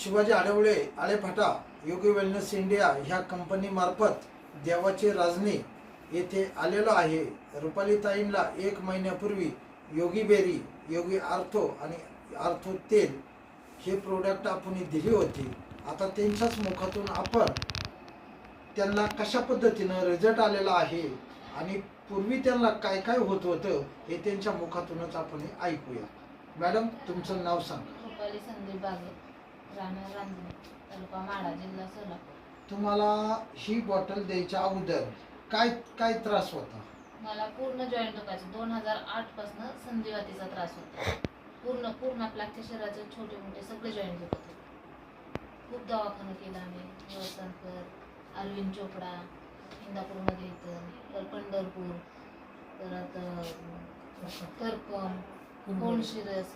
शिवाजी आढवळे आळेफाटा योगी wellness India ह्या कंपनीमार्फत देवाचे राजने येथे आलेलो आहे. रुपालीताईंना 1 महिन्यापूर्वी योगी बेरी, योगी आर्थो आणि आर्थो तेल हे प्रोडक्ट आपण दिली होती. आता त्यांच्याच मुखातून आपण त्यांना कशा पद्धतीनं रिझल्ट आलेला आहे आणि पूर्वी त्यांना काय काय होत होतं हे त्यांच्या मुखातूनच आपण ऐकूया. मॅडम, तुमचं नाव सांगा. रुपाली संदीप बागे, राहणार रांजणे, तालुका माढा, जिल्हा सोलापूर. तुम्हाला ही बॉटल द्यायच्या अगोदर काय काय त्रास होता? मला पूर्ण जॉईंट दुखायचं. 2008 पासून संधिवातीचा त्रास होता. पूर्ण आपल्या अख्ख्या शरीराचे छोटे मोठे सगळे जॉईंट दुखत होते. खूप दवाखाना केला आम्ही. वसंतकर, अरविंद चोपडा, इंदापूरमध्ये इथं, पंढरपूर, परत करकम, कोंडशिरस,